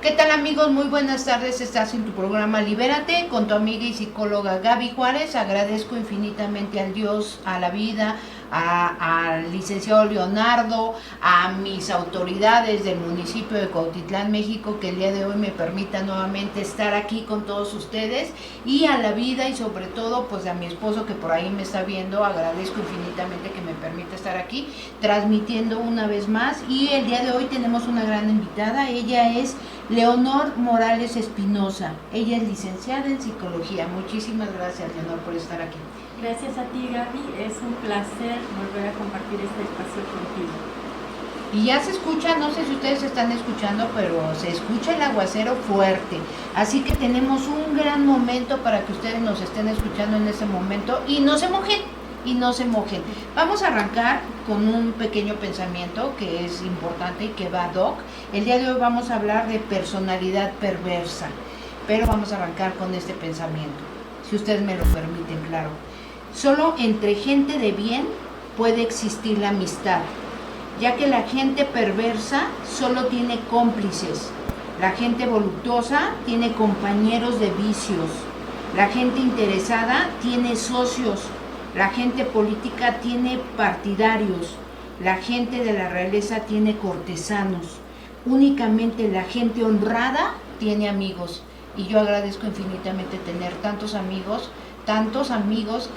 ¿Qué tal, amigos? Muy buenas tardes. Estás en tu programa Libérate con tu amiga y psicóloga Gaby Juárez. Agradezco infinitamente al Dios, a la vida, al licenciado Leonardo, a mis autoridades del municipio de Cuautitlán, México, que el día de hoy me permita nuevamente estar aquí con todos ustedes, y a la vida y sobre todo pues a mi esposo que por ahí me está viendo. Agradezco infinitamente que me permita estar aquí transmitiendo una vez más, y el día de hoy tenemos una gran invitada. Ella es Leonor Morales Espinosa. Ella es licenciada en psicología. Muchísimas gracias, Leonor, por estar aquí. Gracias a ti, Gaby. Es un placer volver a compartir este espacio contigo. Y ya se escucha, no sé si ustedes están escuchando, pero se escucha el aguacero fuerte. Así que tenemos un gran momento para que ustedes nos estén escuchando en ese momento y no se mojen. Vamos a arrancar con un pequeño pensamiento que es importante y que va ad hoc. El día de hoy vamos a hablar de personalidad perversa, pero vamos a arrancar con este pensamiento, si ustedes me lo permiten, claro. Solo entre gente de bien puede existir la amistad, ya que la gente perversa solo tiene cómplices. La gente voluptuosa tiene compañeros de vicios. La gente interesada tiene socios. La gente política tiene partidarios. La gente de la realeza tiene cortesanos. Únicamente la gente honrada tiene amigos. Y yo agradezco infinitamente tener tantos amigos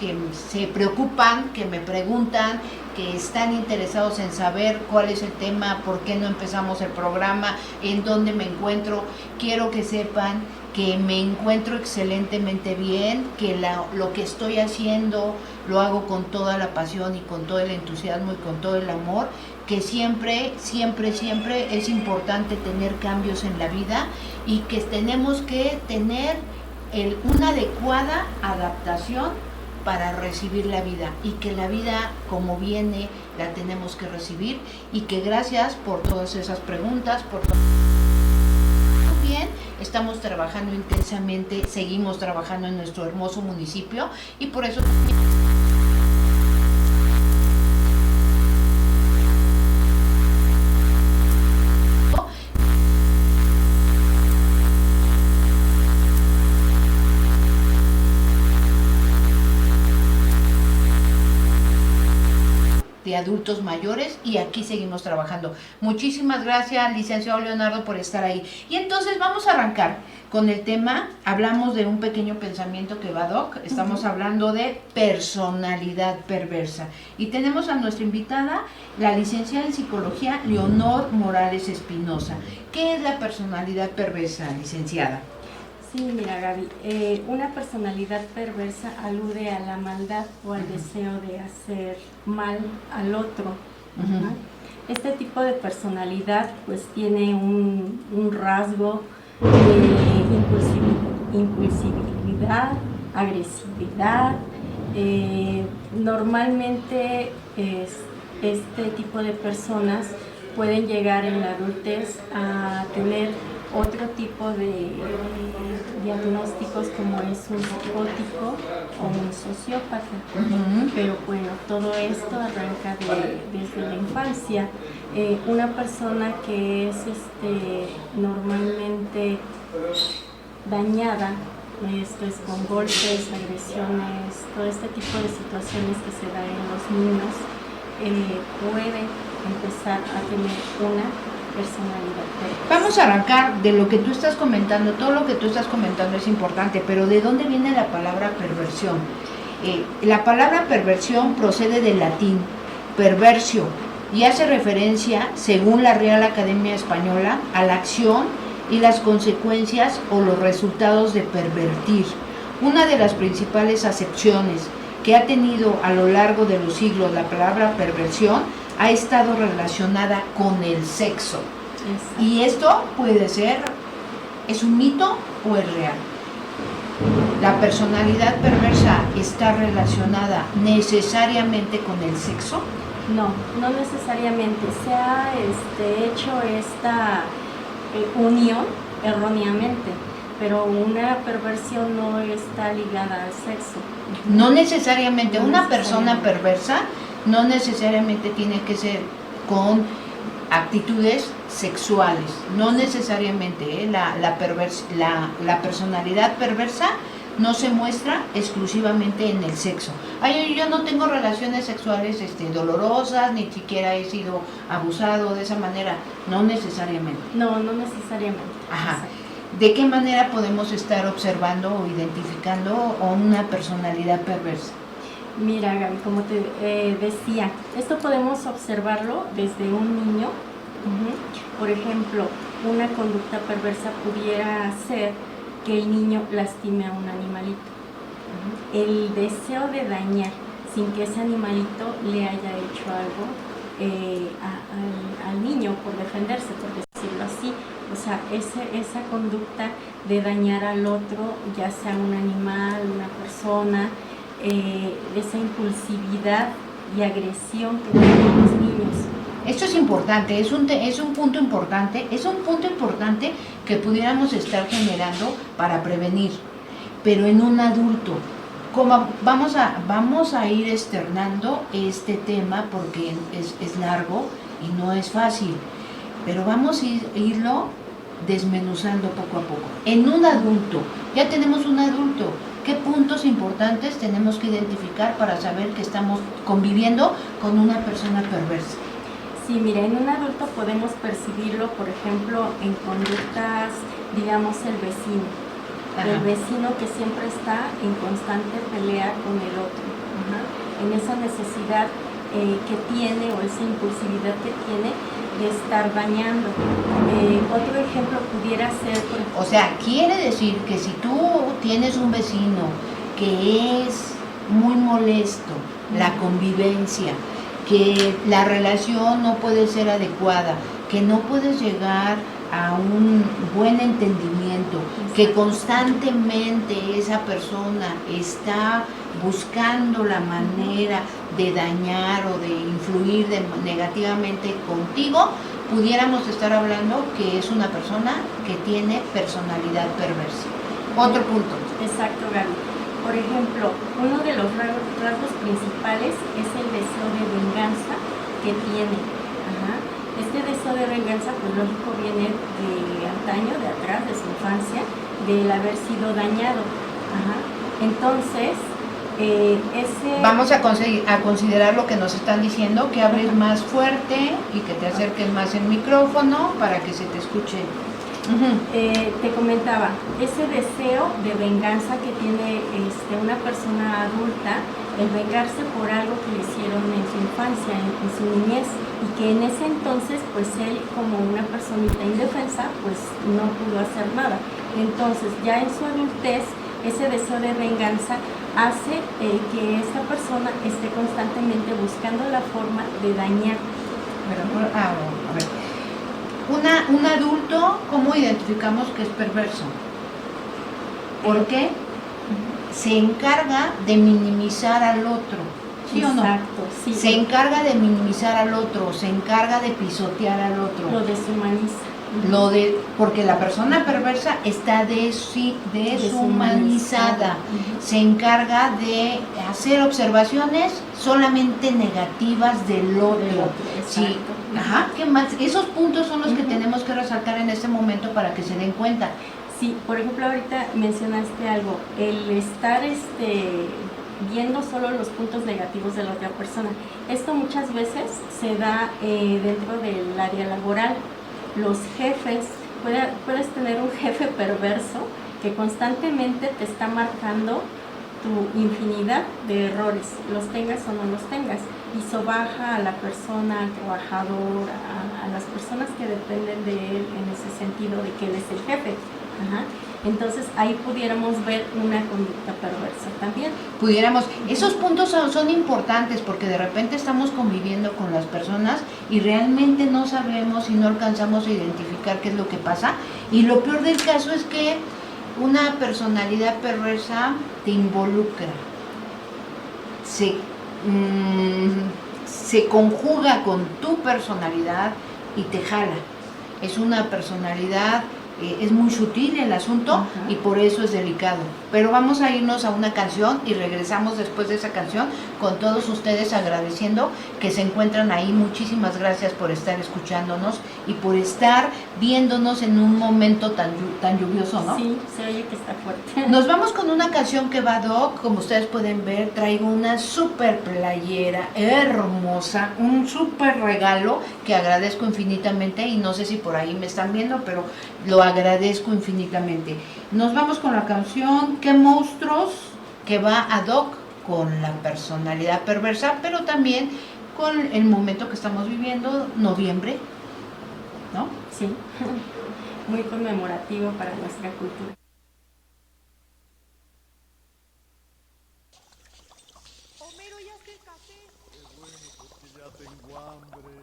que se preocupan, que me preguntan, que están interesados en saber cuál es el tema, por qué no empezamos el programa, en dónde me encuentro. Quiero que sepan que me encuentro excelentemente bien, que lo que estoy haciendo lo hago con toda la pasión y con todo el entusiasmo y con todo el amor, que siempre es importante tener cambios en la vida y que tenemos que tener una adecuada adaptación para recibir la vida, y que la vida como viene la tenemos que recibir, y que gracias por todas esas preguntas, por todo. Bien, estamos trabajando intensamente, seguimos trabajando en nuestro hermoso municipio, y por eso de adultos mayores, y aquí seguimos trabajando. Muchísimas gracias, licenciado Leonardo, por estar ahí. Y entonces vamos a arrancar con el tema. Hablamos de un pequeño pensamiento que va doc. Estamos hablando de personalidad perversa. Y tenemos a nuestra invitada, la licenciada en psicología, Leonor Morales Espinosa. ¿Qué es la personalidad perversa, licenciada? Sí, mira, Gaby, una personalidad perversa alude a la maldad o al deseo de hacer mal al otro. Este tipo de personalidad pues tiene un rasgo de impulsividad, agresividad. Normalmente este tipo de personas pueden llegar en la adultez a tener otro tipo de diagnósticos, como es un psicótico o un sociópata. Pero bueno, todo esto arranca desde la infancia. Una persona que es normalmente dañada, esto es con golpes, agresiones, todo este tipo de situaciones que se dan en los niños, puede empezar a tener una personalidad perversa. Vamos a arrancar de lo que tú estás comentando. Todo lo que tú estás comentando es importante, pero ¿de dónde viene la palabra perversión? La palabra perversión procede del latín perversio y hace referencia, según la Real Academia Española, a la acción y las consecuencias o los resultados de pervertir. Una de las principales acepciones que ha tenido a lo largo de los siglos la palabra perversión ha estado relacionada con el sexo. Exacto. Y esto puede ser, ¿es un mito o es real? ¿La personalidad perversa está relacionada necesariamente con el sexo? No, no necesariamente. Se ha hecho esta unión erróneamente, pero una perversión no está ligada al sexo. No necesariamente. Una persona perversa no necesariamente tiene que ser con actitudes sexuales, no necesariamente, la personalidad perversa no se muestra exclusivamente en el sexo. Ay, yo no tengo relaciones sexuales dolorosas, ni siquiera he sido abusado de esa manera, no necesariamente. No, no necesariamente. Ajá. Exacto. ¿De qué manera podemos estar observando o identificando a una personalidad perversa? Mira, Gaby, como te decía, esto podemos observarlo desde un niño. Por ejemplo, una conducta perversa pudiera ser que el niño lastime a un animalito. El deseo de dañar sin que ese animalito le haya hecho algo al niño por defenderse, por decirlo así. O sea, esa conducta de dañar al otro, ya sea un animal, una persona, esa impulsividad y agresión que tienen los niños. Esto es importante, es un punto importante, que pudiéramos estar generando para prevenir, pero en un adulto. Como vamos a ir externando este tema porque es largo y no es fácil, pero vamos a irlo desmenuzando poco a poco. En un adulto, ya tenemos un adulto, ¿qué puntos importantes tenemos que identificar para saber que estamos conviviendo con una persona perversa? Sí, mira, en un adulto podemos percibirlo, por ejemplo, en conductas, digamos, el vecino. Ajá. El vecino que siempre está en constante pelea con el otro. Ajá. En esa necesidad que tiene o esa impulsividad que tiene de estar dañando. Otro ejemplo pudiera ser... O sea, quiere decir que si tú tienes un vecino que es muy molesto, la convivencia, que la relación no puede ser adecuada, que no puedes llegar a un buen entendimiento, que constantemente esa persona está buscando la manera de dañar o de influir negativamente contigo, pudiéramos estar hablando que es una persona que tiene personalidad perversa. Otro punto. Exacto, Gaby. Por ejemplo, uno de los rasgos principales es el deseo de venganza que tiene. Ajá. Este deseo de venganza, pues lógico, viene de antaño, de atrás, de su infancia, del haber sido dañado. Ajá. Entonces, vamos a considerar lo que nos están diciendo, que hables más fuerte y que te acerques más el micrófono para que se te escuche. Te comentaba, ese deseo de venganza que tiene una persona adulta, el vengarse por algo que le hicieron en su infancia, en su niñez, y que en ese entonces, pues él como una personita indefensa, pues no pudo hacer nada. Entonces, ya en su adultez, ese deseo de venganza hace que esta persona esté constantemente buscando la forma de dañar. A ver. Un adulto, ¿cómo identificamos que es perverso? ¿Por qué? Se encarga de minimizar al otro, ¿sí o no? Exacto, sí. Se encarga de minimizar al otro, se encarga de pisotear al otro. Lo deshumaniza. Porque la persona perversa está deshumanizada. Se encarga de hacer observaciones solamente negativas del otro. Sí. Ajá, ¿qué más? Esos puntos son los que tenemos que resaltar en este momento para que se den cuenta. Sí, por ejemplo, ahorita mencionaste algo, el estar viendo solo los puntos negativos de la otra persona. Esto muchas veces se da dentro del área laboral. Los jefes, puedes tener un jefe perverso que constantemente te está marcando tu infinidad de errores, los tengas o no los tengas, y sobaja a la persona, al trabajador, a las personas que dependen de él en ese sentido de que él es el jefe. Ajá. Entonces ahí pudiéramos ver una conducta perversa también. Esos puntos son importantes porque de repente estamos conviviendo con las personas y realmente no sabemos y no alcanzamos a identificar qué es lo que pasa, y lo peor del caso es que una personalidad perversa te involucra, se conjuga con tu personalidad y te jala. Es una personalidad es muy sutil el asunto y por eso es delicado. Pero vamos a irnos a una canción y regresamos después de esa canción con todos ustedes agradeciendo que se encuentran ahí. Muchísimas gracias por estar escuchándonos y por estar viéndonos en un momento tan lluvioso, ¿no? Sí, se oye que está fuerte. Nos vamos con una canción que va Doc. Como ustedes pueden ver, traigo una super playera hermosa, un super regalo que agradezco infinitamente y no sé si por ahí me están viendo, pero lo agradezco infinitamente. Nos vamos con la canción ¿Qué monstruos?, que va a Doc con la personalidad perversa, pero también con el momento que estamos viviendo, noviembre, ¿no? Sí, muy conmemorativo para nuestra cultura. Homero, ¿ya está el café? Qué bueno, porque ya tengo hambre.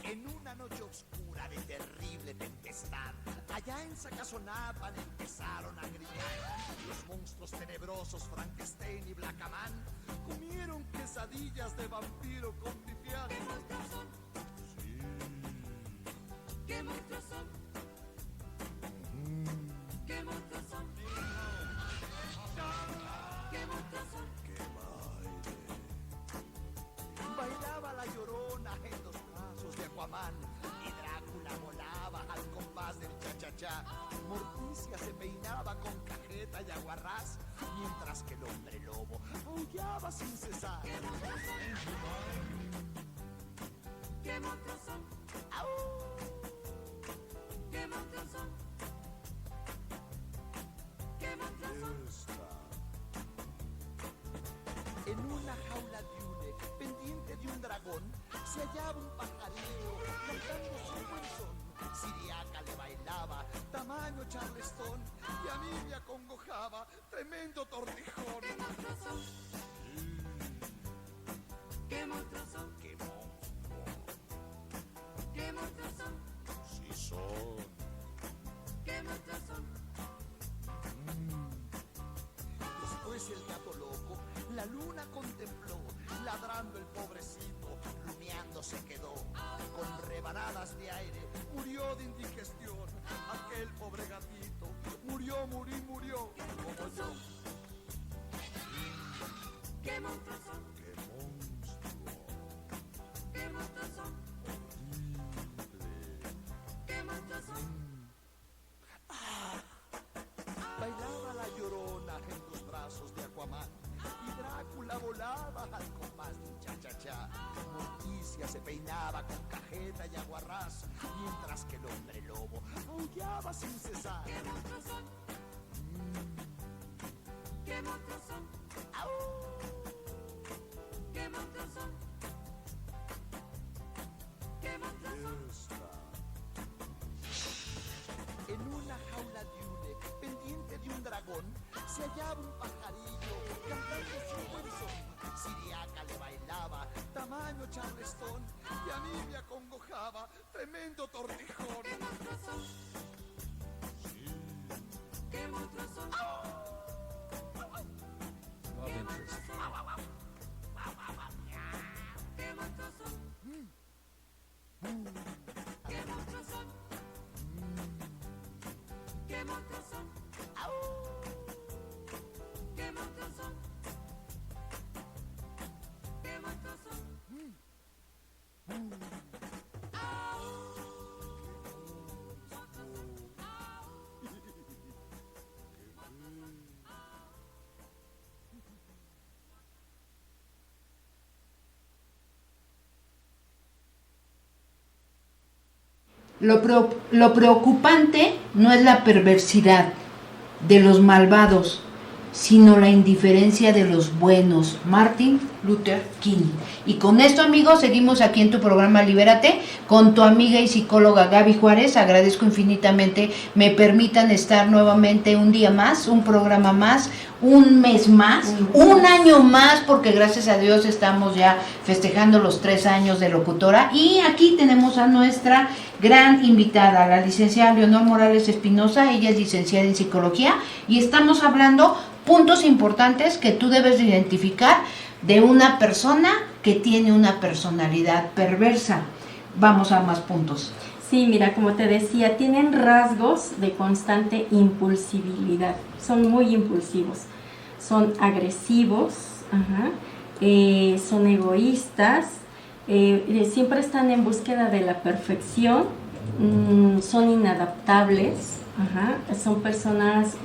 En una noche oscura de terrible tempestad, allá en Sacazonapan empezaron a gritar. Los monstruos tenebrosos Frankenstein y Blackaman comieron quesadillas de vampiro con pipián. ¿Qué monstruos son? Sí. ¿Qué monstruos son? ¿Qué monstruos son? ¿Qué monstruos son? ¡Qué baile! Bailaba la Llorona en los brazos de Aquaman y Drácula volaba al compás del cha-cha-cha. Morticia se peinaba con cajeta y aguarrás, mientras que el hombre lobo aullaba sin cesar. ¿Qué monstruos son? ¿Qué monstruos son? ¿Qué monstruos son? ¿Qué monstruos son? En una jaula de hule, pendiente de un dragón, se hallaba un pajarillo cantando su buen son. Siriaca le bailaba, tamaño charlestón, y a mí me acongojaba, tremendo tortijón. ¿Qué monstruos son? ¿Qué monstruos son? ¡Qué monstruo! ¿Qué monstruos son? Sí son. ¿Qué monstruos son? Después el gato loco la luna contempló, ladrando el pobrecito, lumeando se quedó. Con rebanadas de aire murió de indigestión. Aquel pobre gatito murió, murió, como yo. ¿Qué monstruos son? ¡Qué monstruo! ¿Qué monstruos son? ¿Qué monstruos son? Bailaba la Llorona en los brazos de Aquaman y Drácula volaba al compás de un cha-cha-cha. Morticia se peinaba con cajeta y aguarrás, mientras que el hombre lobo aullaba sin cesar. ¿Qué monstruos son? ¿Qué monstruos son? ¿Qué monstruos son? ¿Qué monstruos son? En una jaula de hule, pendiente de un dragón, se hallaba un pajarillo cantando su buen son. Siriaca le bailaba, tamaño charlestón, y a mí me acongojaba, tremendo tortijón. ¿Qué monstruos son? ¿Qué monstruos son? ¿Qué monstruos son? ¿Qué monstruos son? ¿Qué monstruos son? ¿Qué monstruos son? ¿Qué monstruos son? ¿Qué monstruos son? Lo preocupante no es la perversidad de los malvados, sino la indiferencia de los buenos. Martin Luther King. Y con esto, amigos, seguimos aquí en tu programa Libérate con tu amiga y psicóloga Gaby Juárez. Agradezco infinitamente me permitan estar nuevamente un día más, un programa más, un mes más, un año más, porque gracias a Dios estamos ya festejando los 3 años de locutora. Y aquí tenemos a nuestra gran invitada, la licenciada Leonor Morales Espinosa. Ella es licenciada en psicología y estamos hablando puntos importantes que tú debes de identificar de una persona que tiene una personalidad perversa? Vamos a más puntos. Sí, mira, como te decía, tienen rasgos de constante impulsibilidad, son muy impulsivos, son agresivos, son egoístas, siempre están en búsqueda de la perfección, son inadaptables, son personas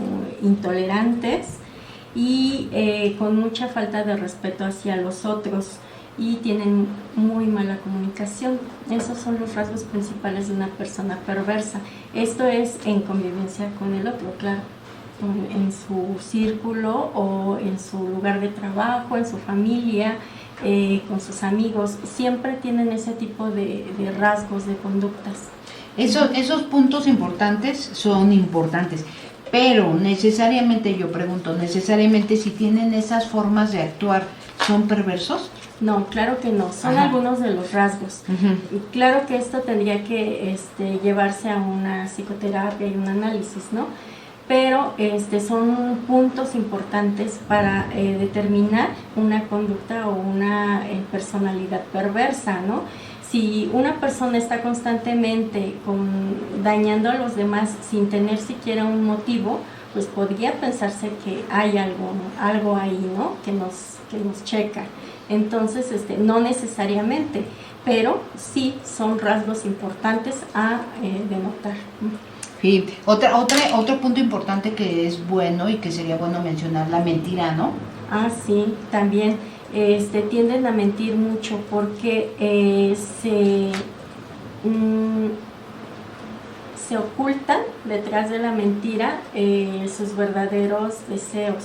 intolerantes y con mucha falta de respeto hacia los otros, y tienen muy mala comunicación. Esos son los rasgos principales de una persona perversa. Esto es en convivencia con el otro, claro, en su círculo o en su lugar de trabajo, en su familia, con sus amigos. Siempre tienen ese tipo de rasgos, de conductas. Esos puntos importantes son importantes, pero necesariamente, yo pregunto, necesariamente si tienen esas formas de actuar, ¿son perversos? No, claro que no, son algunos de los rasgos. Y claro que esto tendría que llevarse a una psicoterapia y un análisis, ¿no? Pero son puntos importantes para determinar una conducta o una personalidad perversa, ¿no? Si una persona está constantemente dañando a los demás sin tener siquiera un motivo, pues podría pensarse que hay algo ahí, ¿no? Que nos checa. Entonces, no necesariamente, pero sí son rasgos importantes a denotar. Sí, otro punto importante que es bueno y que sería bueno mencionar, la mentira, ¿no? Ah, sí, también tienden a mentir mucho porque se ocultan detrás de la mentira sus verdaderos deseos.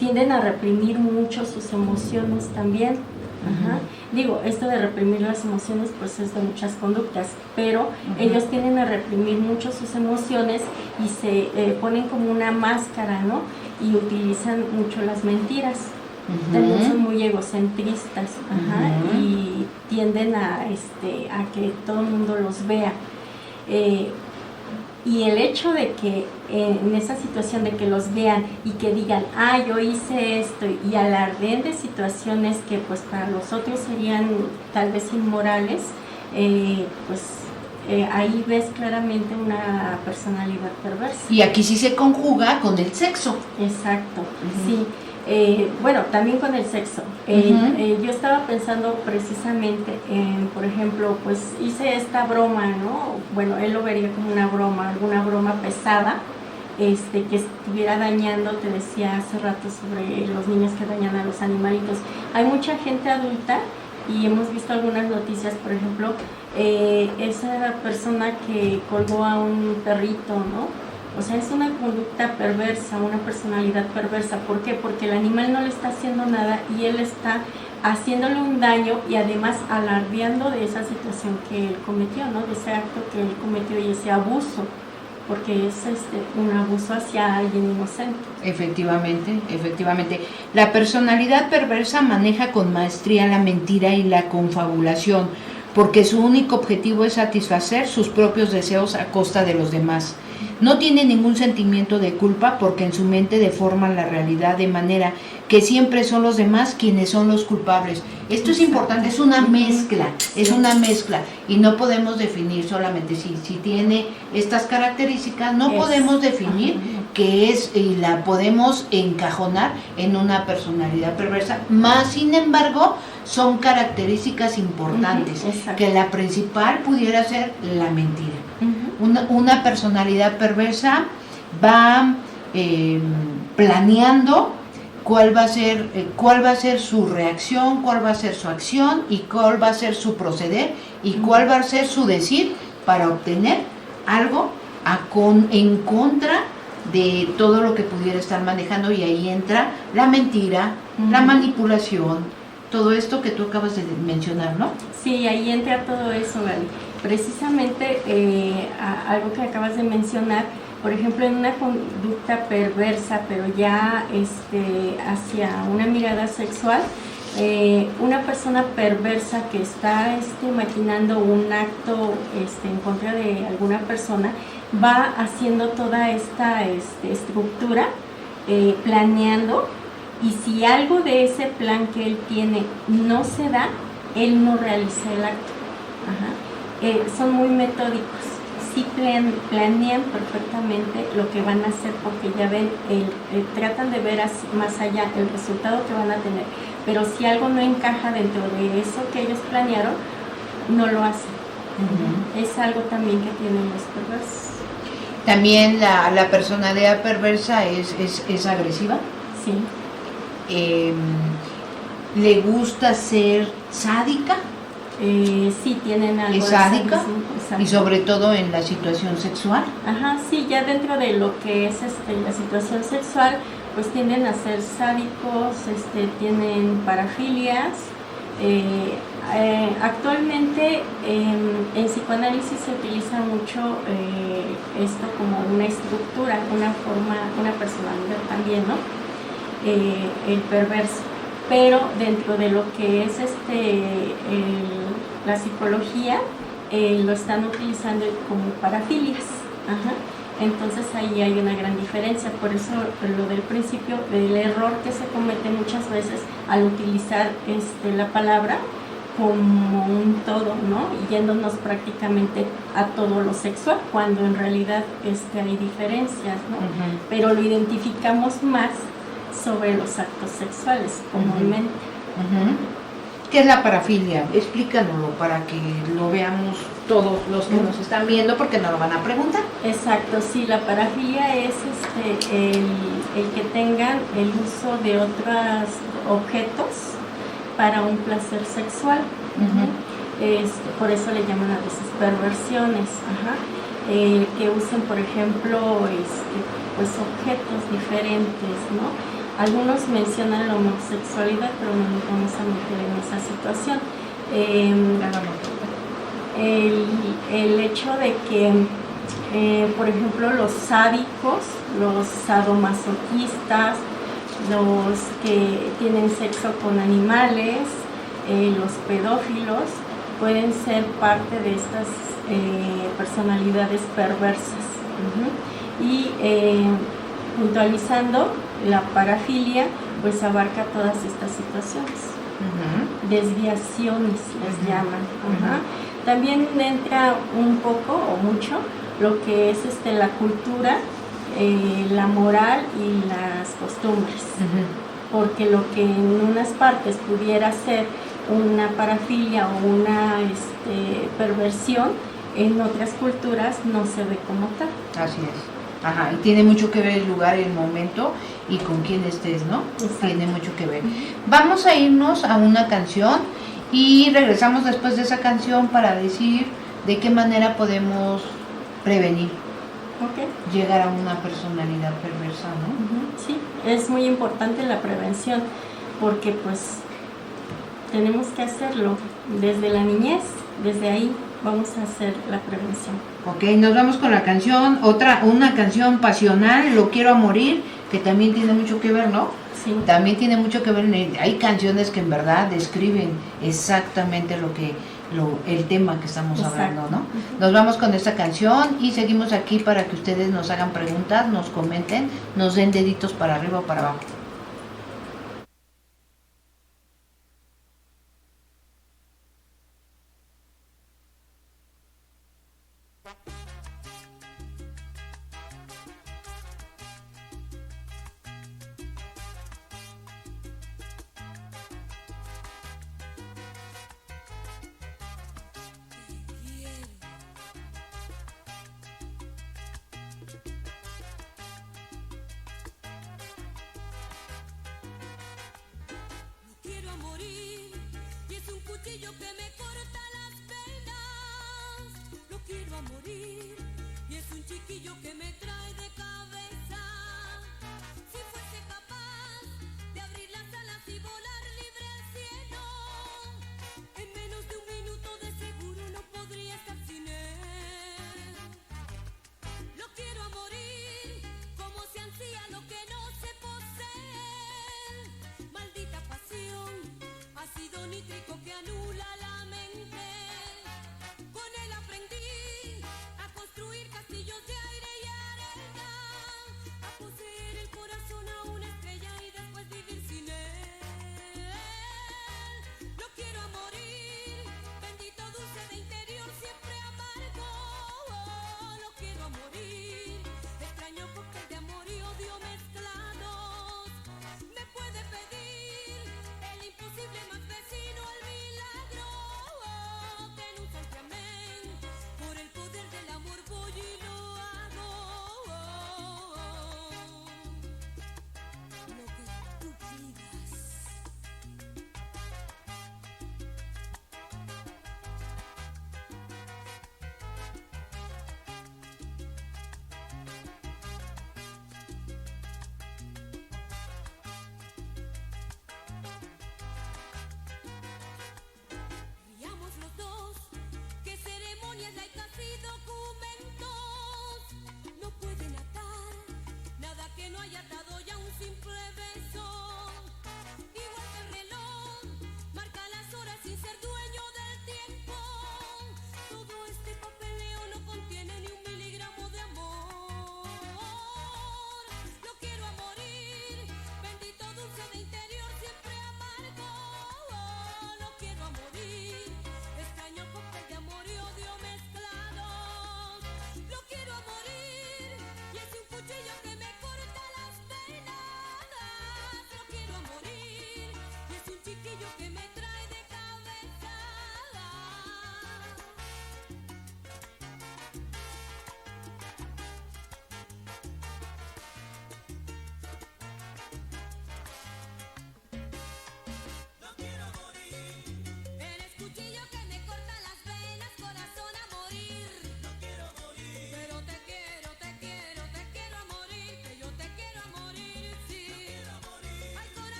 Tienden a reprimir mucho sus emociones también. Digo, esto de reprimir las emociones pues es de muchas conductas, pero ellos tienden a reprimir mucho sus emociones y se ponen como una máscara, ¿no? Y utilizan mucho las mentiras. También son muy egocentristas, y tienden a que todo el mundo los vea. Y el hecho de que en esa situación de que los vean y que digan, yo hice esto, y alarden de situaciones que pues para los otros serían tal vez inmorales, ahí ves claramente una personalidad perversa. Y aquí sí se conjuga con el sexo. Exacto, sí. Bueno, también con el sexo. Yo estaba pensando precisamente en, por ejemplo, pues hice esta broma, ¿no? Bueno, él lo vería como una broma, alguna broma pesada, que estuviera dañando, te decía hace rato sobre los niños que dañan a los animalitos. Hay mucha gente adulta y hemos visto algunas noticias, por ejemplo, esa persona que colgó a un perrito, ¿no? O sea, es una conducta perversa, una personalidad perversa. ¿Por qué? Porque el animal no le está haciendo nada y él está haciéndole un daño y además alardeando de esa situación que él cometió, ¿no? De ese acto que él cometió y ese abuso, porque es un abuso hacia alguien inocente. Efectivamente. La personalidad perversa maneja con maestría la mentira y la confabulación, porque su único objetivo es satisfacer sus propios deseos a costa de los demás. No tiene ningún sentimiento de culpa porque en su mente deforman la realidad de manera que siempre son los demás quienes son los culpables. Esto es importante, es una mezcla y no podemos definir solamente si tiene estas características, no podemos definir qué es y la podemos encajonar en una personalidad perversa, más sin embargo son características importantes, que la principal pudiera ser la mentira. Una personalidad perversa va planeando cuál va a ser su reacción, cuál va a ser su acción y cuál va a ser su proceder y cuál va a ser su decir para obtener algo en contra de todo lo que pudiera estar manejando, y ahí entra la mentira, la manipulación, todo esto que tú acabas de mencionar, ¿no? Sí, ahí entra todo eso, Gali. Precisamente algo que acabas de mencionar, por ejemplo, en una conducta perversa, pero ya hacia una mirada sexual, una persona perversa que está maquinando un acto en contra de alguna persona, va haciendo toda esta estructura, planeando Y si algo de ese plan que él tiene no se da, él no realiza el acto. Ajá. Son muy metódicos. Sí planean perfectamente lo que van a hacer porque ya ven, tratan de ver más allá el resultado que van a tener. Pero si algo no encaja dentro de eso que ellos planearon, no lo hacen. Es algo también que tienen los perversos. También la personalidad perversa es agresiva. Sí. Le gusta ser sádica. Sí, tienen algo Es de sádica sadismo, y sobre todo en la situación sexual. Ajá, sí, ya dentro de lo que es la situación sexual, pues tienden a ser sádicos, tienen parafilias. Actualmente en psicoanálisis se utiliza mucho esto como una estructura, una forma, una personalidad también, ¿no? El perverso. Pero dentro de lo que es la psicología, lo están utilizando como parafilias. Ajá. Entonces ahí hay una gran diferencia, por eso lo del principio, el error que se comete muchas veces al utilizar la palabra como un todo, ¿no? Y yéndonos prácticamente a todo lo sexual, cuando en realidad hay diferencias, ¿no? Pero lo identificamos más sobre los actos sexuales comúnmente. ¿Qué es la parafilia? Explícanoslo para que lo veamos todos los que nos están viendo, porque nos lo van a preguntar. Exacto, sí, la parafilia es el que tengan el uso de otros objetos para un placer sexual. Por eso le llaman a veces perversiones. Que usen, por ejemplo, pues objetos diferentes, ¿no? Algunos mencionan la homosexualidad, pero no nos vamos a meter en esa situación. El hecho de que, por ejemplo, los sádicos, los sadomasoquistas, los que tienen sexo con animales, los pedófilos, pueden ser parte de estas personalidades perversas. Y puntualizando, la parafilia pues abarca todas estas situaciones. Desviaciones les llaman. También entra un poco o mucho lo que es la cultura, la moral y las costumbres. Porque lo que en unas partes pudiera ser una parafilia o una perversión, en otras culturas no se ve como tal. Así es. Ajá, y tiene mucho que ver el lugar, el momento y con quién estés, ¿no? Exacto. Tiene mucho que ver. Vamos a irnos a una canción y regresamos después de esa canción para decir de qué manera podemos prevenir llegar a una personalidad perversa, ¿no? Sí, es muy importante la prevención porque pues tenemos que hacerlo desde la niñez, desde ahí vamos a hacer la prevención. Ok, nos vamos con la canción, una canción pasional, Lo quiero a morir, que también tiene mucho que ver, ¿no? Sí. También tiene mucho que ver, hay canciones que en verdad describen exactamente el tema que estamos hablando, ¿no? Nos vamos con esta canción y seguimos aquí para que ustedes nos hagan preguntas, nos comenten, nos den deditos para arriba o para abajo. Quiero morir y es un cuchillo que me corta las venas. Lo quiero a morir.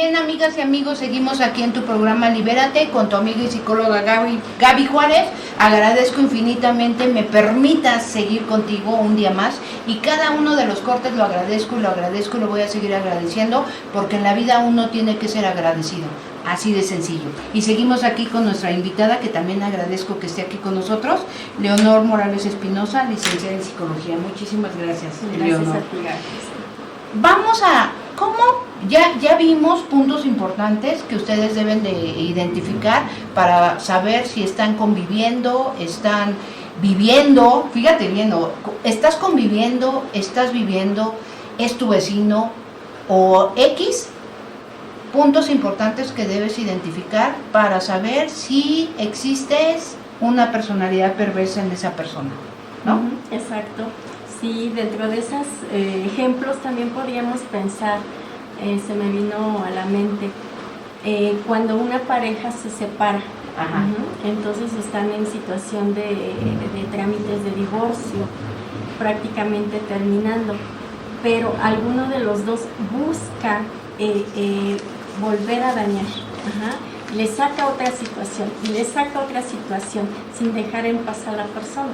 Bien, amigas y amigos, seguimos aquí en tu programa Libérate con tu amiga y psicóloga Gaby Juárez. Agradezco infinitamente me permitas seguir contigo un día más y cada uno de los cortes lo agradezco y lo voy a seguir agradeciendo porque en la vida uno tiene que ser agradecido. Así de sencillo. Y seguimos aquí con nuestra invitada, que también agradezco que esté aquí con nosotros, Leonor Morales Espinosa, licenciada en Psicología. Muchísimas gracias, Leonor. A ti, gracias. Vamos a, ¿cómo? Ya vimos puntos importantes que ustedes deben de identificar para saber si están conviviendo, están viviendo, fíjate bien, estás conviviendo, estás viviendo, es tu vecino o X. Puntos importantes que debes identificar para saber si existe una personalidad perversa en esa persona, ¿no? Exacto. Sí, dentro de esos ejemplos también podríamos pensar, se me vino a la mente, cuando una pareja se separa, entonces están en situación de trámites de divorcio, prácticamente terminando, pero alguno de los dos busca volver a dañar, le saca otra situación y le saca otra situación sin dejar en paz a la persona.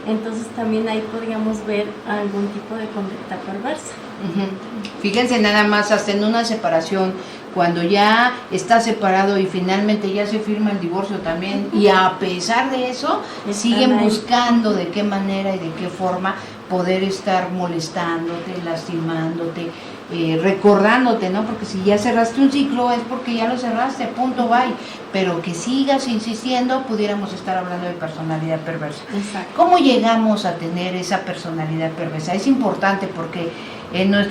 Entonces también ahí podríamos ver algún tipo de conducta perversa. Fíjense nada más, hasta en una separación, cuando ya está separado y finalmente ya se firma el divorcio también, y a pesar de eso, siguen buscando de qué manera y de qué forma poder estar molestándote, lastimándote, recordándote, ¿no? Porque si ya cerraste un ciclo es porque ya lo cerraste, punto, bye. Pero que sigas insistiendo, pudiéramos estar hablando de personalidad perversa. Exacto. ¿Cómo llegamos a tener esa personalidad perversa? Es importante porque en el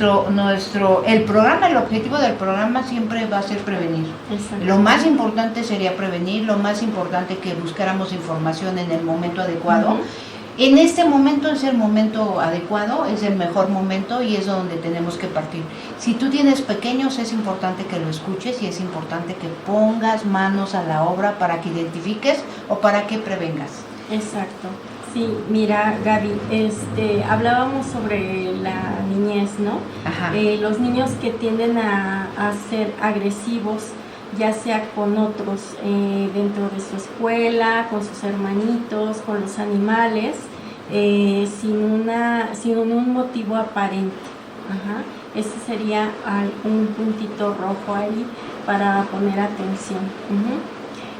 programa, el objetivo del programa siempre va a ser prevenir. Exacto. Lo más importante sería prevenir, lo más importante que buscáramos información en el momento adecuado. En este momento es el momento adecuado, es el mejor momento y es donde tenemos que partir. Si tú tienes pequeños, es importante que lo escuches y es importante que pongas manos a la obra para que identifiques o para que prevengas. Exacto. Sí, mira, Gaby, hablábamos sobre la niñez, ¿no? Los niños que tienden a ser agresivos, ya sea con otros dentro de su escuela, con sus hermanitos, con los animales, sin un motivo aparente. Ese sería un puntito rojo ahí para poner atención.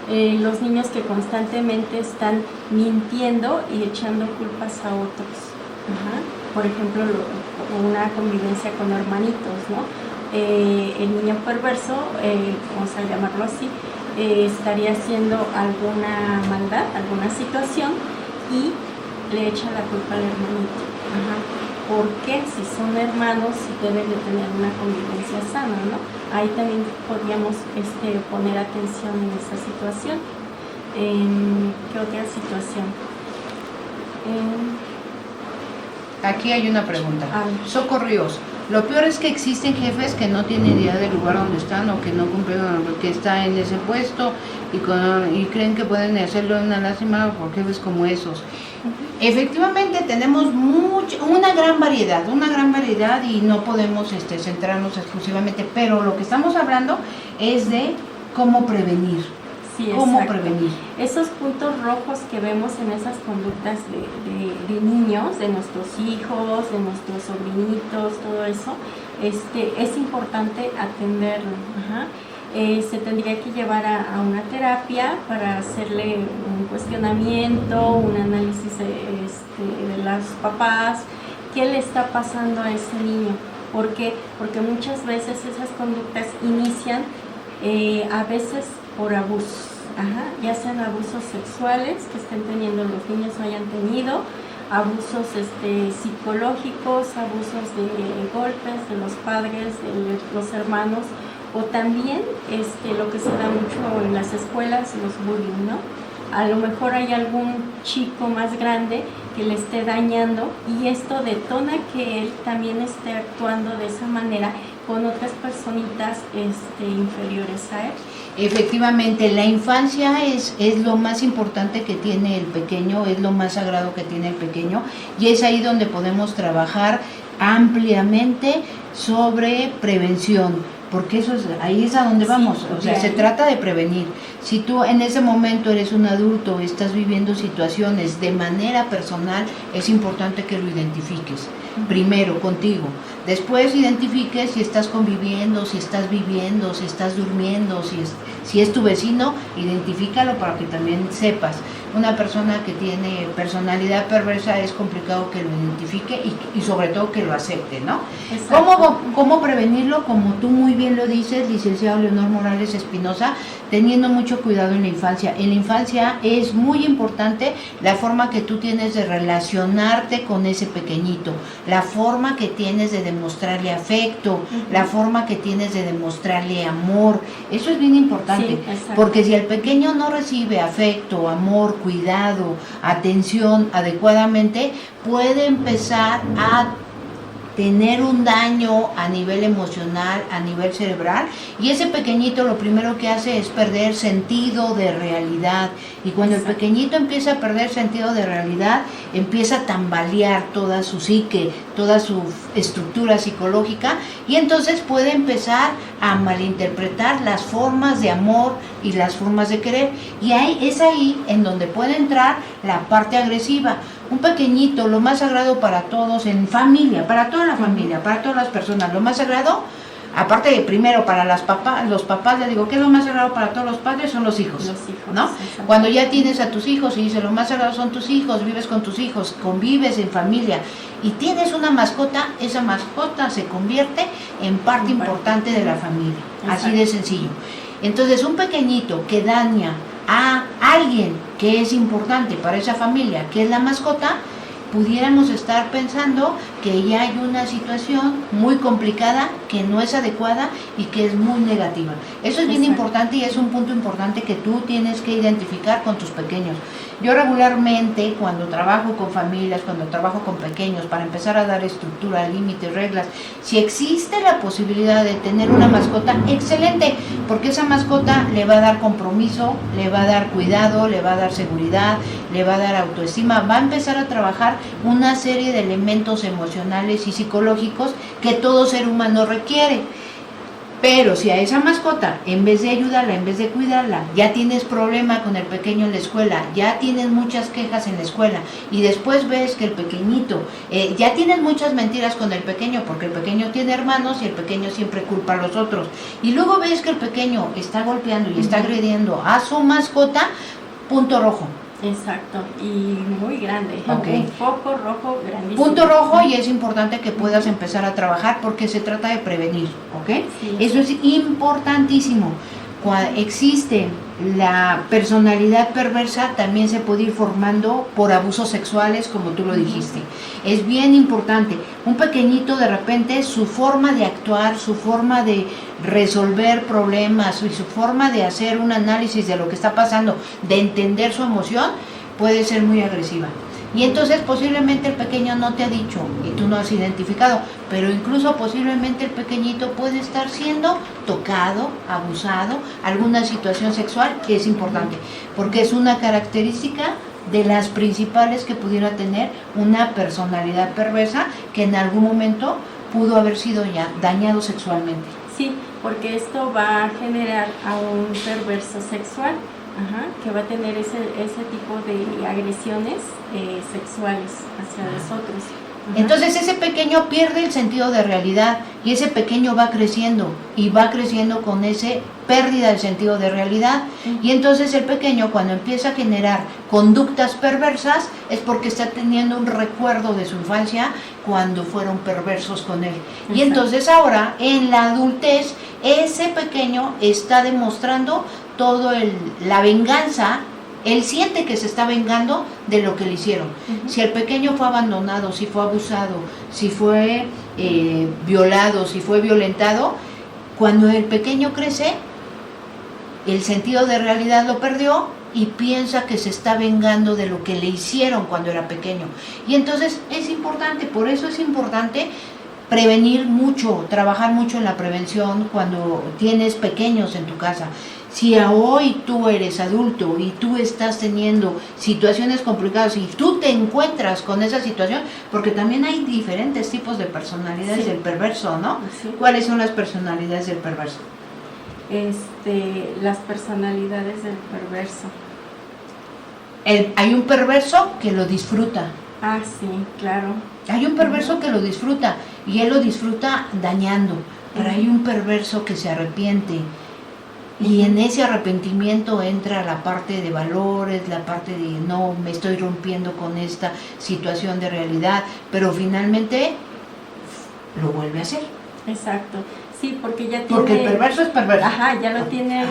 Los niños que constantemente están mintiendo y echando culpas a otros. Por ejemplo, una convivencia con hermanitos, ¿no? El niño perverso, vamos a llamarlo así, estaría haciendo alguna maldad, alguna situación y le echa la culpa al hermanito. ¿Por qué? Si son hermanos, deben de tener una convivencia sana, ¿no? Ahí también podríamos poner atención en esa situación. ¿Qué otra situación? Aquí hay una pregunta. Socorríos. Lo peor es que existen jefes que no tienen idea del lugar donde están o que no cumplieron, que está en ese puesto y creen que pueden hacerlo una lástima por jefes como esos. Efectivamente tenemos una gran variedad y no podemos centrarnos exclusivamente, pero lo que estamos hablando es de cómo prevenir. Sí, ¿Cómo exacto. prevenir? Esos puntos rojos que vemos en esas conductas de niños, de nuestros hijos, de nuestros sobrinitos, todo eso, es importante atenderlo. Se tendría que llevar a una terapia para hacerle un cuestionamiento, un análisis de los papás, qué le está pasando a ese niño. ¿Por qué? Porque muchas veces esas conductas inician a veces por abusos, ya sean abusos sexuales que estén teniendo los niños o hayan tenido, abusos psicológicos, abusos de golpes de los padres, de los hermanos, o también lo que se da mucho en las escuelas, los bullying, ¿no? A lo mejor hay algún chico más grande que le esté dañando y esto detona que él también esté actuando de esa manera con otras personitas inferiores a él. Efectivamente, la infancia es lo más importante que tiene el pequeño, es lo más sagrado que tiene el pequeño y es ahí donde podemos trabajar ampliamente sobre prevención. porque ahí es a donde vamos, o sea, se trata de prevenir. Si tú en ese momento eres un adulto, estás viviendo situaciones de manera personal, es importante que lo identifiques, primero contigo, después identifiques si estás conviviendo, si estás viviendo, si estás durmiendo, si es tu vecino, identifícalo para que también sepas. Una persona que tiene personalidad perversa es complicado que lo identifique y sobre todo que lo acepte, ¿no? ¿Cómo prevenirlo? Como tú muy bien lo dices, licenciado Leonor Morales Espinosa, teniendo mucho cuidado en la infancia. En la infancia es muy importante la forma que tú tienes de relacionarte con ese pequeñito, la forma que tienes de demostrarle afecto, la forma que tienes de demostrarle amor. Eso es bien importante, porque si el pequeño no recibe afecto, amor, cuidado, atención adecuadamente, puede empezar a tener un daño a nivel emocional, a nivel cerebral, y ese pequeñito lo primero que hace es perder sentido de realidad, y cuando el pequeñito empieza a perder sentido de realidad, empieza a tambalear toda su psique, toda su estructura psicológica, y entonces puede empezar a malinterpretar las formas de amor y las formas de querer, y es ahí en donde puede entrar la parte agresiva. Un pequeñito, lo más sagrado para todos en familia, para toda la familia, para todas las personas, lo más sagrado, aparte de primero para los papás, les digo que lo más sagrado para todos los padres son los hijos, ¿no? Cuando ya tienes a tus hijos y dices lo más sagrado son tus hijos, vives con tus hijos, convives en familia y tienes una mascota, esa mascota se convierte en parte importante de la familia, así de sencillo. Entonces un pequeñito que daña a alguien que es importante para esa familia, que es la mascota, pudiéramos estar pensando que ya hay una situación muy complicada, que no es adecuada y que es muy negativa. Eso es bien importante y es un punto importante que tú tienes que identificar con tus pequeños. Yo regularmente cuando trabajo con familias, cuando trabajo con pequeños, para empezar a dar estructura, límites, reglas, si existe la posibilidad de tener una mascota, excelente, porque esa mascota le va a dar compromiso, le va a dar cuidado, le va a dar seguridad, le va a dar autoestima, va a empezar a trabajar una serie de elementos emocionales y psicológicos que todo ser humano requiere. Pero si a esa mascota, en vez de ayudarla, en vez de cuidarla, ya tienes problema con el pequeño en la escuela, ya tienes muchas quejas en la escuela y después ves que el pequeñito, ya tienes muchas mentiras con el pequeño porque el pequeño tiene hermanos y el pequeño siempre culpa a los otros, y luego ves que el pequeño está golpeando y está agrediendo a su mascota, punto rojo. Exacto, y muy grande, Okay. Un foco rojo grandísimo. Punto rojo, y es importante que puedas empezar a trabajar porque se trata de prevenir, ¿ok? Sí. Eso es importantísimo. Cuando existe la personalidad perversa, también se puede ir formando por abusos sexuales, como tú lo dijiste. Es bien importante. Un pequeñito, de repente, su forma de actuar, su forma de resolver problemas y su forma de hacer un análisis de lo que está pasando, de entender su emoción, puede ser muy agresiva. Y entonces posiblemente el pequeño no te ha dicho y tú no has identificado, pero incluso posiblemente el pequeñito puede estar siendo tocado, abusado, alguna situación sexual, que es importante, porque es una característica de las principales que pudiera tener una personalidad perversa que en algún momento pudo haber sido ya dañado sexualmente. Sí, porque esto va a generar a un perverso sexual. Que va a tener ese tipo de agresiones sexuales hacia nosotros. Entonces ese pequeño pierde el sentido de realidad y ese pequeño va creciendo y va creciendo con ese pérdida del sentido de realidad, y entonces el pequeño, cuando empieza a generar conductas perversas, es porque está teniendo un recuerdo de su infancia cuando fueron perversos con él. Exacto. Y entonces ahora en la adultez ese pequeño está demostrando todo la venganza. Él siente que se está vengando de lo que le hicieron. Si el pequeño fue abandonado, si fue abusado, si fue violado, si fue violentado, cuando el pequeño crece, el sentido de realidad lo perdió y piensa que se está vengando de lo que le hicieron cuando era pequeño. Y entonces es importante, por eso es importante prevenir mucho, trabajar mucho en la prevención cuando tienes pequeños en tu casa. Si a hoy tú eres adulto y tú estás teniendo situaciones complicadas y tú te encuentras con esa situación, porque también hay diferentes tipos de personalidades Sí. del perverso, ¿no? Sí. ¿Cuáles son las personalidades del perverso? Las personalidades del perverso. Hay un perverso que lo disfruta. Ah, sí, claro. Hay un perverso que lo disfruta y él lo disfruta dañando, pero hay un perverso que se arrepiente y en ese arrepentimiento entra la parte de valores, la parte de no, me estoy rompiendo con esta situación de realidad, pero finalmente lo vuelve a hacer. Exacto. Sí, porque ya tiene... Porque el perverso es perverso. Ajá, ya lo tiene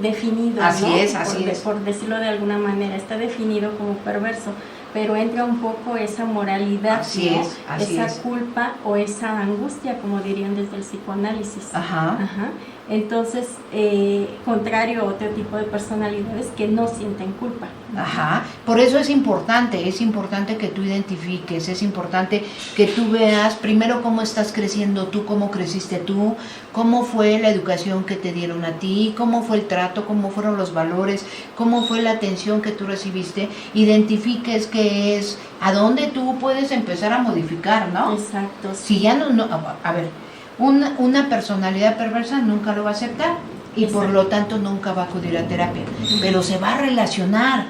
definido, Así ¿no? es, así es. Por decirlo de alguna manera, está definido como perverso, pero entra un poco esa moralidad, Así ¿no? es, así esa es. culpa o esa angustia, como dirían desde el psicoanálisis. Ajá. Ajá. Entonces, contrario a otro tipo de personalidades que no sienten culpa. Ajá, por eso es importante que tú identifiques, es importante que tú veas primero cómo estás creciendo tú, cómo creciste tú, cómo fue la educación que te dieron a ti, cómo fue el trato, cómo fueron los valores, cómo fue la atención que tú recibiste, identifiques qué es, a dónde tú puedes empezar a modificar, ¿no? Exacto. Si ya no a ver, una personalidad perversa nunca lo va a aceptar y por Exacto. lo tanto nunca va a acudir a terapia, pero se va a relacionar.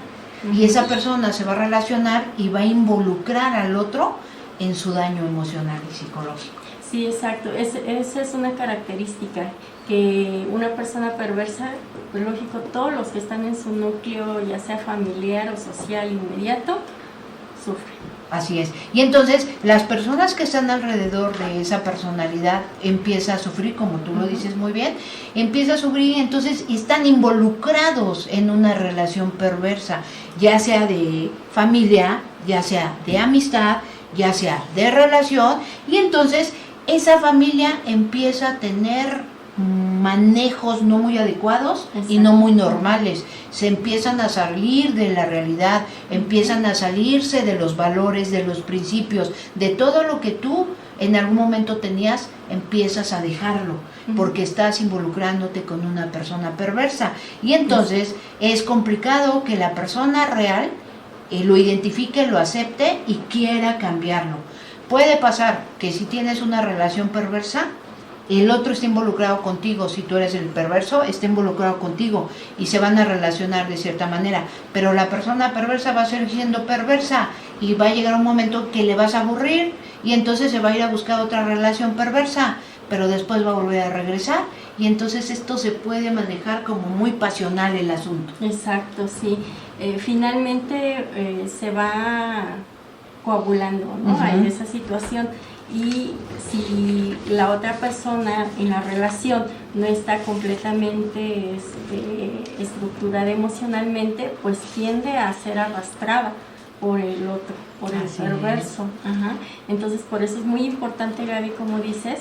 Y esa persona se va a relacionar y va a involucrar al otro en su daño emocional y psicológico. Sí, exacto. Esa es una característica, que una persona perversa, pues lógico, todos los que están en su núcleo, ya sea familiar o social inmediato, sufren. Así es. Y entonces las personas que están alrededor de esa personalidad empieza a sufrir, como tú lo dices muy bien, empieza a sufrir y entonces están involucrados en una relación perversa, ya sea de familia, ya sea de amistad, ya sea de relación, y entonces esa familia empieza a tener manejos no muy adecuados. Exacto. Y no muy normales, se empiezan a salir de la realidad, empiezan a salirse de los valores, de los principios, de todo lo que tú en algún momento tenías, empiezas a dejarlo, porque estás involucrándote con una persona perversa, y entonces es complicado que la persona real lo identifique, lo acepte y quiera cambiarlo. Puede pasar que si tienes una relación perversa, el otro está involucrado contigo, si tú eres el perverso, está involucrado contigo y se van a relacionar de cierta manera, pero la persona perversa va a seguir siendo perversa y va a llegar un momento que le vas a aburrir y entonces se va a ir a buscar otra relación perversa, pero después va a volver a regresar y entonces esto se puede manejar como muy pasional el asunto. Exacto, sí. Finalmente se va coagulando, ¿no? Hay esa situación. Y si la otra persona en la relación no está completamente estructurada emocionalmente, pues tiende a ser arrastrada por el otro, por el perverso. Ajá. Entonces, por eso es muy importante, Gaby, como dices,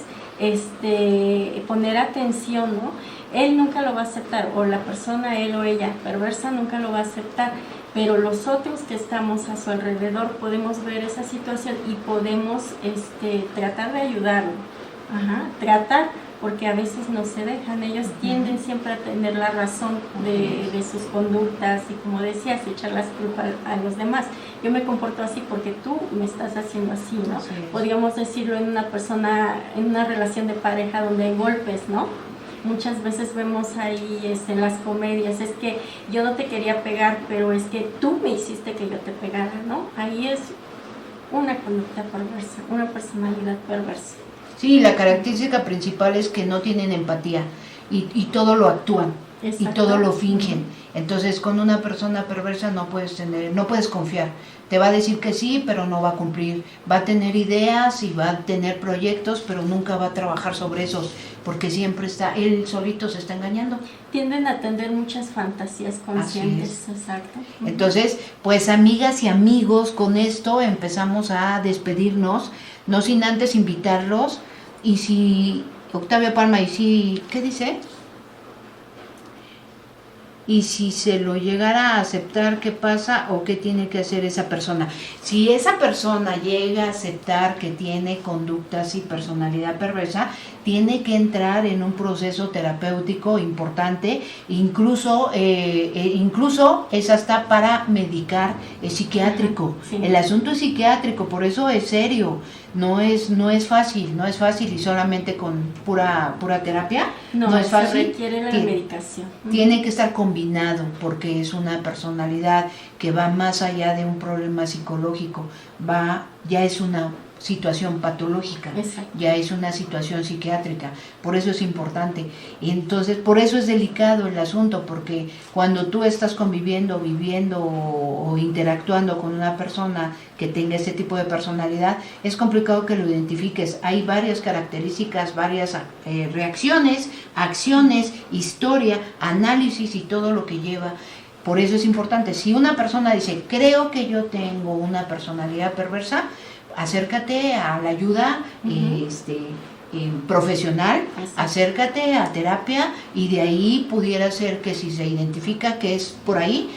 poner atención, ¿no? Él nunca lo va a aceptar, o la persona, él o ella perversa, nunca lo va a aceptar, pero los otros que estamos a su alrededor podemos ver esa situación y podemos tratar de ayudarlo. Ajá, tratar, porque a veces no se dejan, ellos tienden siempre a tener la razón de sus conductas y, como decías, echar las culpas a los demás. Yo me comporto así porque tú me estás haciendo así, ¿no? Sí. Podríamos decirlo en una persona, en una relación de pareja donde hay golpes, ¿no? Muchas veces vemos ahí en las comedias, es que yo no te quería pegar, pero es que tú me hiciste que yo te pegara, ¿no? Ahí es una conducta perversa, una personalidad perversa. Sí, la característica principal es que no tienen empatía y todo lo actúan. Exacto. Y todo lo fingen. Entonces, con una persona perversa no puedes confiar. Te va a decir que sí, pero no va a cumplir. Va a tener ideas y va a tener proyectos, pero nunca va a trabajar sobre esos, porque siempre él solito se está engañando. Tienden a tener muchas fantasías conscientes. Así es. Exacto. Entonces, pues amigas y amigos, con esto empezamos a despedirnos, no sin antes invitarlos. Y si Octavio Palma, ¿qué dice? y si se lo llegara a aceptar, ¿qué pasa o qué tiene que hacer esa persona? Si esa persona llega a aceptar que tiene conductas y personalidad perversa, tiene que entrar en un proceso terapéutico importante, incluso es hasta para medicar, es psiquiátrico. Sí. El asunto es psiquiátrico, por eso es serio. No es fácil y solamente con pura terapia no es fácil. Se requiere la medicación. Tiene que estar combinado porque es una personalidad que va más allá de un problema psicológico, ya es una situación patológica. Exacto. Ya es una situación psiquiátrica, por eso es importante. Y entonces, por eso es delicado el asunto, porque cuando tú estás conviviendo, viviendo o interactuando con una persona que tenga ese tipo de personalidad, es complicado que lo identifiques. Hay varias características, varias reacciones, acciones, historia, análisis y todo lo que lleva. Por eso es importante. Si una persona dice, creo que yo tengo una personalidad perversa, acércate a la ayuda profesional, acércate a terapia, y de ahí pudiera ser que si se identifica que es por ahí,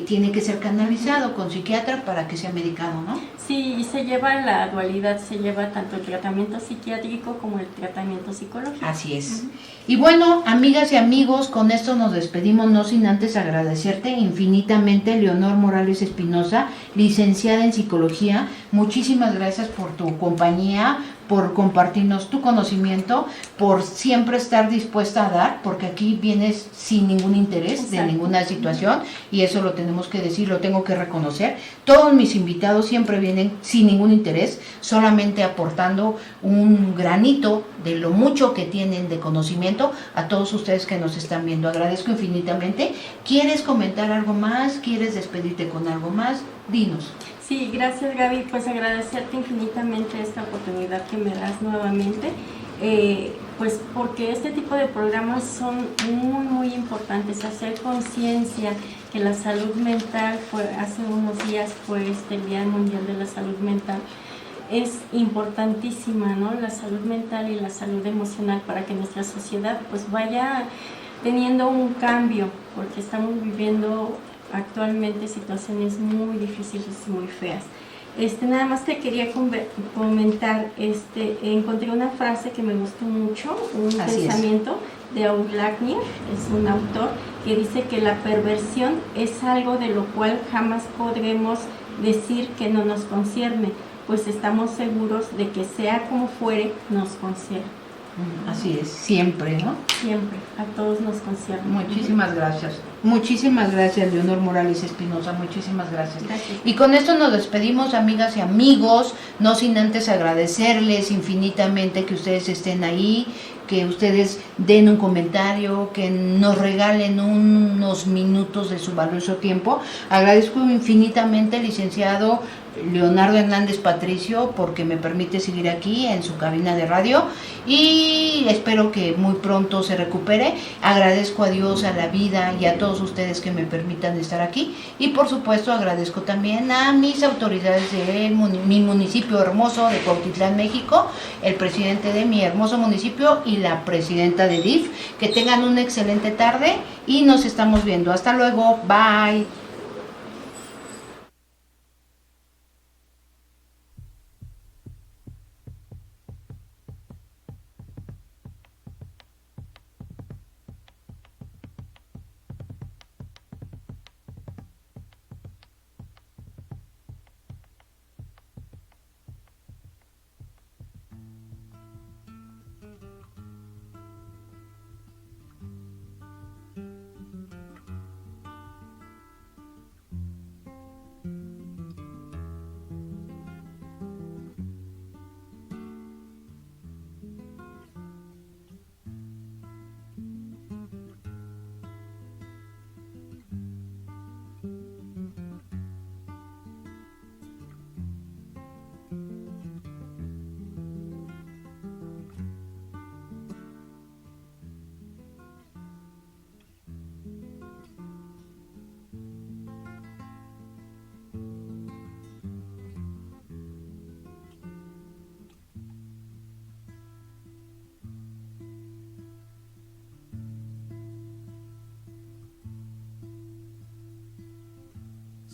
tiene que ser canalizado con psiquiatra para que sea medicado, ¿no? Sí, y se lleva la dualidad, se lleva tanto el tratamiento psiquiátrico como el tratamiento psicológico. Así es. Y bueno, amigas y amigos, con esto nos despedimos, no sin antes agradecerte infinitamente, Leonor Morales Espinosa, licenciada en psicología. Muchísimas gracias por tu compañía, por compartirnos tu conocimiento, por siempre estar dispuesta a dar, porque aquí vienes sin ningún interés. Exacto. De ninguna situación, y eso lo tenemos que decir, lo tengo que reconocer. Todos mis invitados siempre vienen sin ningún interés, solamente aportando un granito de lo mucho que tienen de conocimiento a todos ustedes que nos están viendo. Agradezco infinitamente. ¿Quieres comentar algo más? ¿Quieres despedirte con algo más? Dinos. Sí, gracias Gaby, pues agradecerte infinitamente esta oportunidad que me das nuevamente, pues porque este tipo de programas son muy importantes, hacer conciencia que la salud mental, hace unos días fue el Día Mundial de la Salud Mental, es importantísima, ¿no? La salud mental y la salud emocional para que nuestra sociedad pues vaya teniendo un cambio, porque estamos viviendo actualmente situaciones muy difíciles y muy feas. Nada más te quería comentar, encontré una frase que me gustó mucho, un pensamiento de Aulagnier, es un autor que dice que la perversión es algo de lo cual jamás podremos decir que no nos concierne, pues estamos seguros de que sea como fuere, nos concierne. Así es, siempre, ¿no? Siempre, a todos nos concierne. Muchísimas gracias, Leonor Morales Espinosa, muchísimas gracias. Y con esto nos despedimos, amigas y amigos, no sin antes agradecerles infinitamente que ustedes estén ahí, que ustedes den un comentario, que nos regalen unos minutos de su valioso tiempo. Agradezco infinitamente, licenciado Leonardo Hernández Patricio, porque me permite seguir aquí en su cabina de radio, y espero que muy pronto se recupere. Agradezco a Dios, a la vida y a todos ustedes que me permitan estar aquí, y por supuesto agradezco también a mis autoridades de mi municipio hermoso de Cuautitlán, México, el presidente de mi hermoso municipio y la presidenta de DIF. Que tengan una excelente tarde y nos estamos viendo. Hasta luego, bye.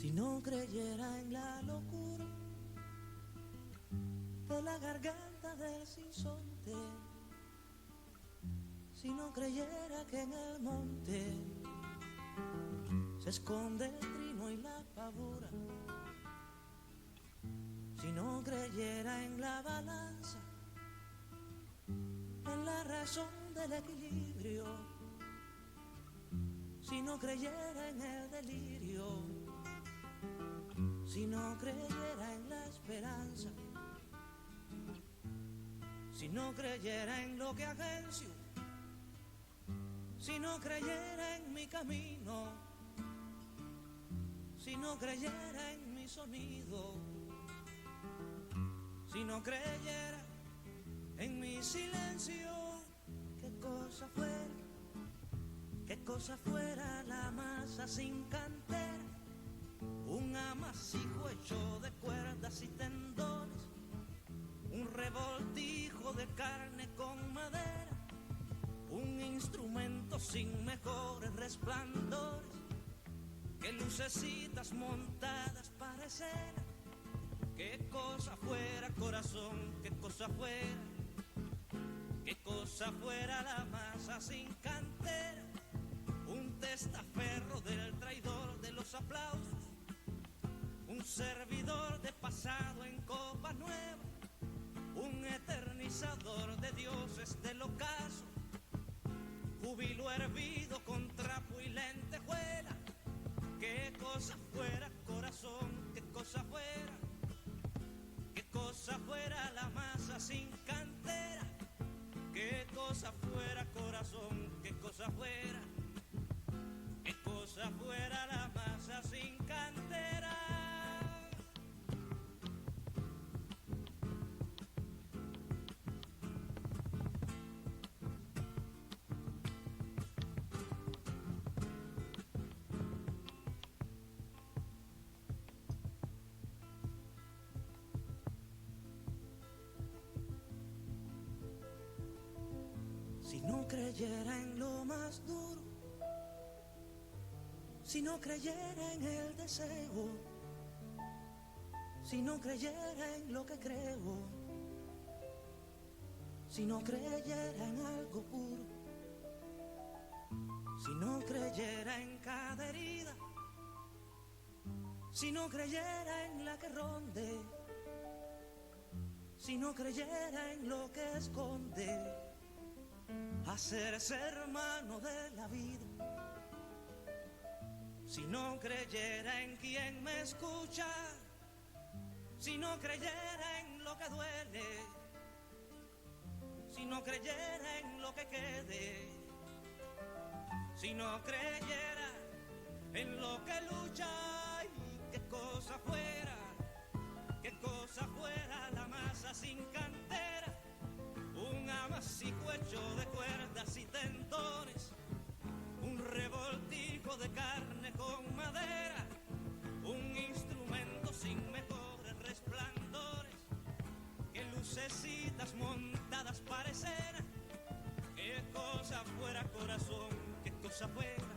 Si no creyera en la locura de la garganta del sinsonte, si no creyera que en el monte se esconde el trino y la pavura, si no creyera en la balanza, en la razón del equilibrio, si no creyera en el delirio, si no creyera en la esperanza, si no creyera en lo que agencio, si no creyera en mi camino, si no creyera en mi sonido, si no creyera en mi silencio, qué cosa fuera la masa sin cantera, un amasijo hecho de cuerdas y tendones, un revoltijo de carne con madera, un instrumento sin mejores resplandores, que lucecitas montadas parecieran. Qué cosa fuera, corazón, qué cosa fuera la masa sin cantera, un testaferro del traidor de los aplausos, un servidor de pasado en copa nueva, un eternizador de dioses del ocaso, júbilo hervido con trapo y lentejuela. Qué cosa fuera, corazón, qué cosa fuera la masa sin cantera, qué cosa fuera, corazón, qué cosa fuera la masa sin cantera. Si no creyera en lo más duro, si no creyera en el deseo, si no creyera en lo que creo, si no creyera en algo puro, si no creyera en cada herida, si no creyera en la que ronde, si no creyera en lo que esconde, hacerse hermano de la vida, si no creyera en quien me escucha, si no creyera en lo que duele, si no creyera en lo que quede, si no creyera en lo que lucha, y qué cosa fuera la masa sin cantera, un amasijo hecho de cuerdas y tendones, un revoltijo de carne con madera, un instrumento sin mejores resplandores, que lucecitas montadas parecieran. Qué cosa fuera, corazón, qué cosa fuera